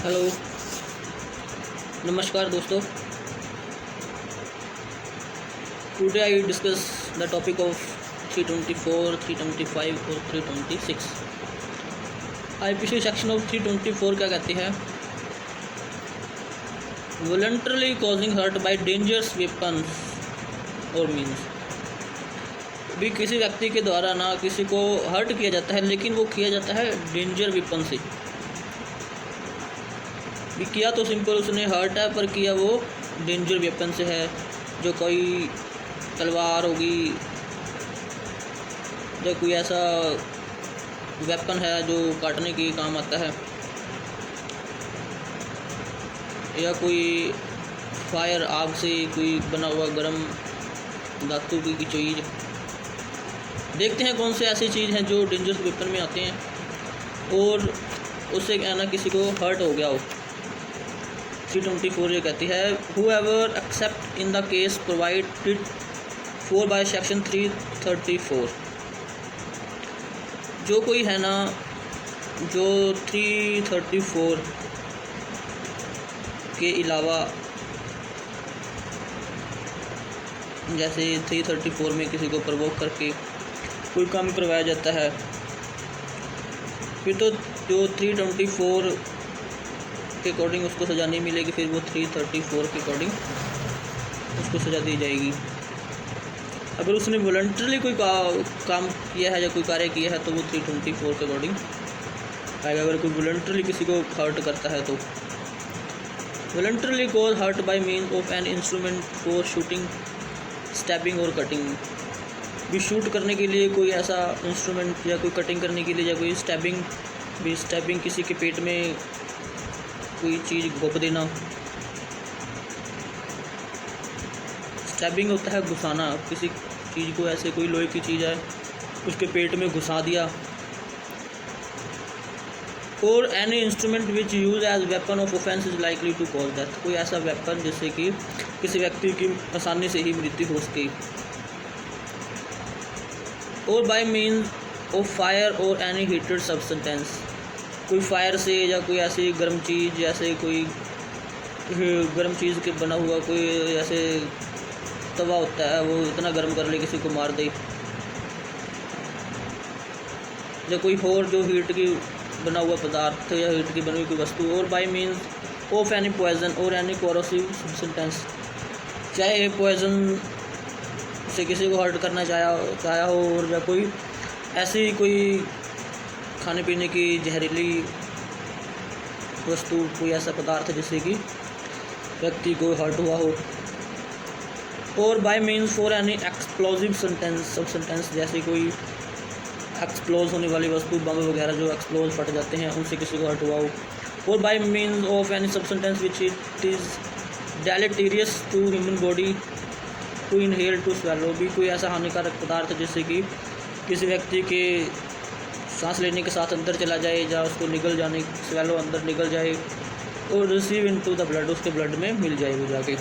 Hello, नमस्कार दोस्तों। Today I discuss the topic of 324, 325 और 326। आईपीसी सेक्शन ऑफ 324 क्या कहती है? Voluntarily causing hurt by dangerous weapons और मीन्स। भी किसी व्यक्ति के द्वारा ना किसी को हर्ट किया जाता है, लेकिन वो किया जाता है डेंजर वेपन से। भी किया तो सिंपल उसने हर्ट है, पर किया वो डेंजर वेपन से है, जो कोई तलवार होगी या कोई ऐसा वेपन है जो काटने के काम आता है, या कोई फायर आग से कोई बना हुआ गर्म धातु की चीज़। देखते हैं कौन से ऐसी चीज़ हैं जो डेंजरस वेपन में आते हैं और उससे क्या ना किसी को हर्ट हो गया हो। 324 ये कहती है, whoever except in the case provided for by section 334। जो कोई है ना जो 334 के अलावा, जैसे 334 में किसी को प्रवोक करके कोई काम करवाया जाता है, फिर तो जो 324 के अकॉर्डिंग उसको सज़ा नहीं मिलेगी, फिर वो 334 के अकॉर्डिंग उसको सज़ा दी जाएगी। अगर उसने वॉलंटरली कोई काम किया है या कोई कार्य किया है तो वो 324 के अकॉर्डिंग आएगा। अगर कोई वॉलंटरली किसी को हर्ट करता है तो voluntarily cause hurt by means of an instrument for shooting, stabbing और कटिंग। भी शूट करने के लिए कोई ऐसा इंस्ट्रूमेंट, या कोई कटिंग करने के लिए, या कोई स्टैबिंग, भी स्टैबिंग किसी के पेट में कोई चीज़ घोंप देना। स्टैबिंग होता है घुसाना, किसी चीज़ को ऐसे कोई लोहे की चीज़ है उसके पेट में घुसा दिया। और any instrument which use as weapon of offence is likely to cause death. कोई ऐसा वेपन जिससे कि किसी व्यक्ति की आसानी से ही मृत्यु हो सके। और बाय मीन्स ऑफ फायर और एनी हीटेड सब्सटेंस। कोई फायर से या कोई ऐसी गर्म चीज़, जैसे कोई गर्म चीज़ के बना हुआ कोई ऐसे तवा होता है, वो इतना गर्म कर ले किसी को मार दे, या कोई और जो हीट की बना हुआ पदार्थ या हीट की बनी हुई कोई वस्तु। और by means of any poison और एनी कोरोसिव सब्सटेंस। चाहे पॉइजन से किसी को हर्ट करना चाहा हो, और या कोई ऐसी कोई खाने पीने की जहरीली वस्तु, कोई ऐसा पदार्थ जिससे कि व्यक्ति को हर्ट हुआ हो। और by means for any explosive substance, जैसे कोई एक्सप्लोज होने वाली वस्तु, बम वगैरह जो एक्सप्लोज फट जाते हैं, उनसे किसी को हर्ट हुआ हो। और by means of any substance which it is deleterious to human body to inhale to swallow. भी कोई ऐसा हानिकारक पदार्थ जिससे कि किसी व्यक्ति के सांस लेने के साथ अंदर चला जाए, या उसको निगल जाने, स्वेलो अंदर निकल जाए, और रिसीव इनटू द ब्लड, उसके ब्लड में मिल जाए वो जाके।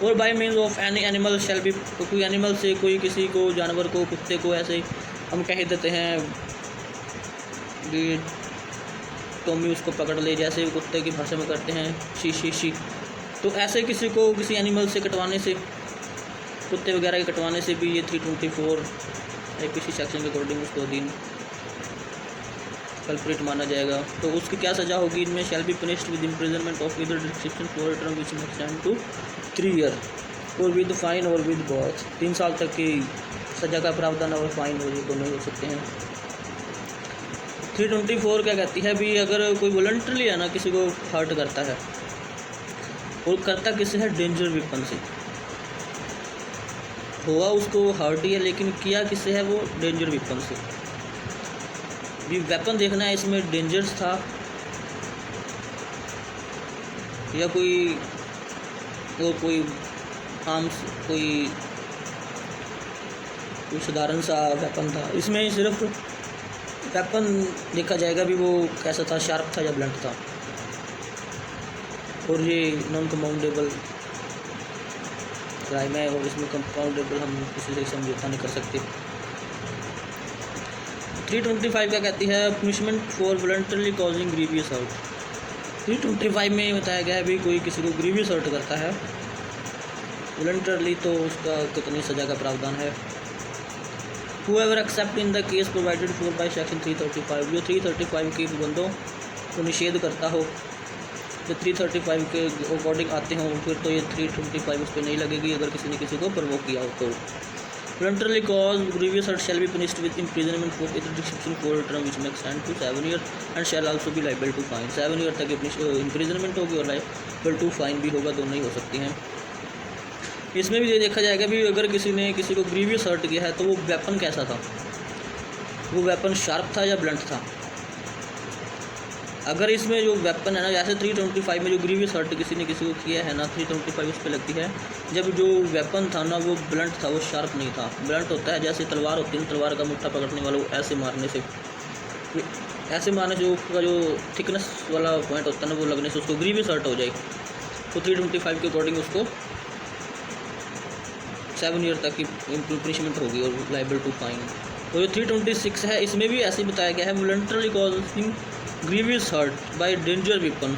और by means of any animal shall be. कोई एनिमल से, कोई किसी को, जानवर को, कुत्ते को, ऐसे हम कह देते हैं कि टॉमी उसको पकड़ ले, जैसे कुत्ते की भाषा में करते हैं शी शी शी। तो ऐसे किसी को किसी एनिमल से कटवाने से, कुत्ते वगैरह के कटवाने से भी ये 324 आईपीसी सेक्शन के अकॉर्डिंग उसको अधीन कल्प्रिट माना जाएगा। तो उसकी क्या सज़ा होगी? इनमें shall be punished with imprisonment of either description for term which may extend to 3 year और विद फाइन और विद बॉथ। 3 साल तक की सज़ा का प्रावधान और फाइन और ये दोनों हो सकते हैं। 324 क्या कहती है? भी अगर कोई वॉलंटरली है ना किसी को हर्ट करता है, और करता किसी है डेंजर वेपन से, हुआ उसको हर्ट ही है, लेकिन किया किससे है? वो डेंजर वेपन से। भी वेपन देखना है इसमें डेंजरस था, या कोई आर्म्स, कोई साधारण सा वेपन था। इसमें सिर्फ वेपन देखा जाएगा भी वो कैसा था, शार्प था या ब्लंट था। और ये नॉन कंपाउंडेबल क्राइम है, और इसमें कंपाउंडेबल हम किसी से समझौता नहीं कर सकते। 325 क्या कहती है? Punishment for voluntarily causing grievous hurt. 325 में बताया गया है भी कोई किसी को ग्रीवियस हर्ट करता है वॉलंटरली तो उसका कितनी सज़ा का प्रावधान है। Whoever except in the case provided for by section 335, जो 335 के बंदों को निषेध करता हो, जो 335 के अकॉर्डिंग आते हों, फिर तो ये 325 उस पर नहीं लगेगी अगर किसी ने किसी को प्रवोक किया हो तो। Voluntarily caused grievous hurt shall be punished with imprisonment for either description for a term which may extend to 7 years and shall also be liable to fine। 7 year तक imprisonment होगी और liable to fine भी होगा, दोनों ही हो सकती हैं। इसमें भी ये देखा जाएगा भी अगर किसी ने किसी को ग्रीवियस हर्ट किया है तो वो वेपन कैसा था, वो वेपन शार्प था या ब्लंट था। अगर इसमें जो वेपन है ना, जैसे 325 में जो ग्रीवियस हर्ट किसी ने किसी को किया है ना, 325 उस पर लगती है जब जो वेपन था ना वो ब्लंट था, वो शार्प नहीं था। ब्लंट होता है जैसे तलवार होती है, तलवार का मुट्ठा पकड़ने वाला ऐसे मारने से उसका जो थिकनेस वाला पॉइंट होता है ना वो लगने से उसको ग्रीवियस हर्ट हो जाए तो 325 के अकॉर्डिंग उसको 7 ईयर तक की पनिशमेंट होगी और लाइबल टू फाइन। तो जो 326 है इसमें भी ऐसे ही बताया गया है, voluntarily causing grievous hurt by danger weapon.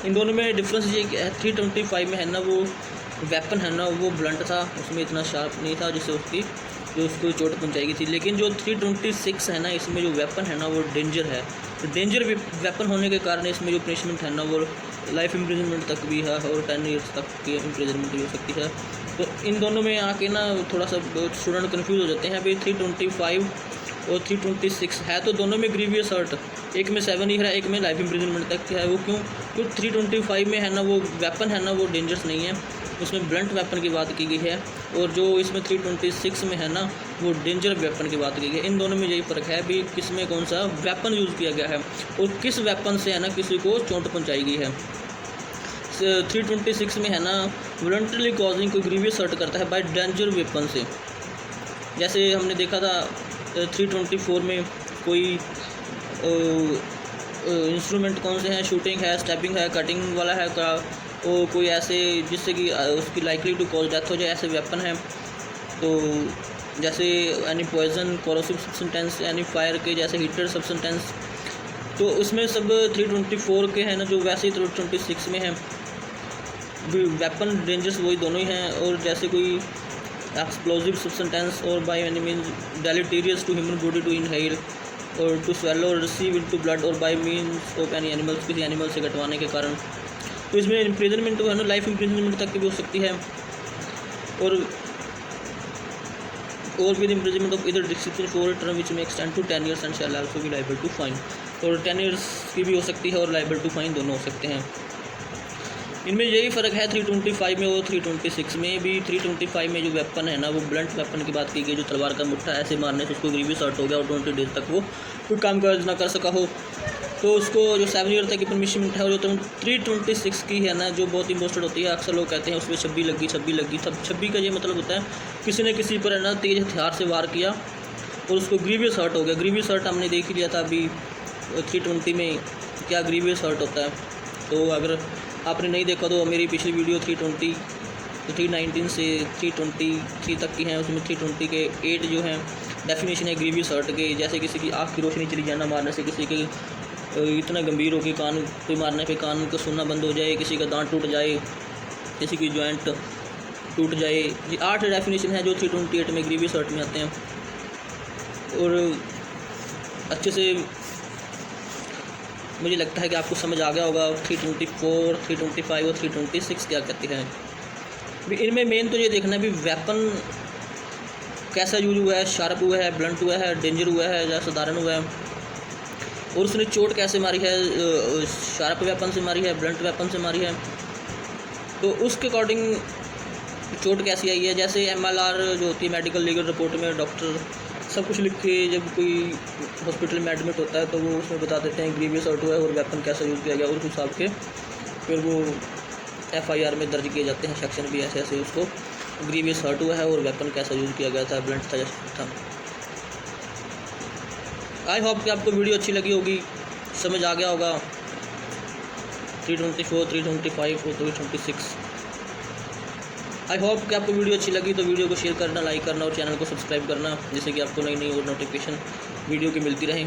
इन दोनों में डिफरेंस ये है, 325 में है ना वो वेपन है ना वो ब्लंट था, उसमें इतना शार्प नहीं था जिससे उसको चोट पहुंचाई थी। लेकिन जो 326 है ना इसमें जो वेपन है ना वो डेंजर है, तो डेंजर वेपन होने के कारण इसमें जो पनिशमेंट है ना वो लाइफ इम्प्रिजनमेंट तक भी है और 10 ईयर्स तक की इम्प्रिजनमेंट भी हो सकती है। तो इन दोनों में आके ना थोड़ा सा स्टूडेंट कन्फ्यूज़ हो जाते हैं। अभी 325 और 326 है तो दोनों में ग्रीवियस हर्ट, एक में 7 ईयर है एक में लाइफ इम्प्रिजनमेंट तक है। वो क्यों? क्योंकि 325 में है ना वो वेपन है ना वो डेंजरस नहीं है, उसमें ब्लंट वेपन की बात की गई है, और जो इसमें 326 में है ना वो डेंजर वेपन की बात की गई है। इन दोनों में यही फ़र्क है भी किस में कौन सा वेपन यूज़ किया गया है और किस वेपन से है ना किसी को चोट पहुँचाई गई है। 326 में है ना वॉलंटरली कॉजिंग कोई ग्रीवियस हर्ट करता है बाय डेंजर वेपन से। जैसे हमने देखा था 324 में कोई इंस्ट्रूमेंट कौन से हैं, शूटिंग है, स्टैबिंग है, कटिंग वाला है का, और कोई ऐसे जिससे कि उसकी लाइकली टू कॉज डेथ हो जाए ऐसे वेपन है। तो जैसे एनी पॉइजन, कोरोसिव सब्सटेंस, यानी फायर के जैसे हीटेड सब्सटेंस, तो उसमें सब 324 के हैं ना जो वैसे ही 326 में है। वेपन डेंजरस वही दोनों ही हैं, और जैसे कोई एक्सप्लोजिव सब्सटेंस और by any means deleterious to human body to inhale और टू स्वेलो और रिसीव इनटू ब्लड और by means of any animals, किसी एनिमल से कटवाने के कारण। तो इसमें इम्प्रिजनमेंट है ना लाइफ इम्प्रिजनमेंट तक की भी हो सकती है, और with imprisonment of either description for term which may extend to 10 years and shall also be liable to fine. और 10 ईयर्स की भी हो सकती है और लाइबल टू फाइन दोनों हो सकते हैं। इनमें यही फ़र्क है 325 में और 326 में भी। 325 में जो वेपन है ना वो ब्लंट वेपन की बात की गई, जो तलवार का मुट्ठा ऐसे मारने से उसको ग्रीवियस हर्ट हो गया और 20 डेज तक वो कोई काम काज ना कर सका हो, तो उसको जो 7 ईयर तक की परमिशमेंट है। और जो 326 की है ना जो बहुत इंपॉर्टेंट होती है, अक्सर लोग कहते हैं उसमें 26 लगी। तब 26 का ये मतलब होता है किसी ने किसी पर है ना तेज़ हथियार से वार किया और उसको ग्रीवियस हर्ट हो गया। ग्रीवियस हर्ट हमने देख ही लिया था अभी 320 में क्या ग्रीवियस हर्ट होता है। तो अगर आपने नहीं देखा तो मेरी पिछली वीडियो 319 से 323 तक की हैं, उसमें 320 के 8 जो हैं डेफिनेशन है ग्रीवियस हर्ट के। जैसे किसी की आँख की रोशनी चली जाना मारने से, किसी के इतना गंभीर हो कि कान पे मारने पे कान का सुनना बंद हो जाए, किसी का दांत टूट जाए, किसी की जॉइंट टूट जाए। ये 8 डेफिनेशन है जो 328 में ग्रीवियस हर्ट में आते हैं। और अच्छे से मुझे लगता है कि आपको समझ आ गया होगा 324, 325 और 326 क्या कहते हैं। इनमें मेन तो ये देखना है भी वेपन कैसा यूज हुआ है, शार्प हुआ है, ब्लंट हुआ है, डेंजर हुआ है या साधारण हुआ है, और उसने चोट कैसे मारी है, शार्प वेपन से मारी है, ब्लंट वेपन से मारी है, तो उसके अकॉर्डिंग चोट कैसी आई है। जैसे MLR जो होती है मेडिकल लीगल रिपोर्ट में डॉक्टर सब कुछ लिख के जब कोई हॉस्पिटल में एडमिट होता है तो वो उसमें बता देते हैं ग्रीवियस हर्ट हुआ है और वेपन कैसा यूज़ किया गया, और उस हिसाब के फिर वो FIR में दर्ज किए जाते हैं सेक्शन भी ऐसे ऐसे उसको ग्रीवियस हर्ट हुआ है और वेपन कैसा यूज़ किया गया था, ब्लंट था या था। आई होप कि आपको वीडियो अच्छी लगी होगी, समझ आ गया होगा 324, 325 और 326। आई होप कि आपको वीडियो अच्छी लगी तो वीडियो को शेयर करना, लाइक करना और चैनल को सब्सक्राइब करना, जिससे कि आपको नई नई और नोटिफिकेशन वीडियो की मिलती रहे।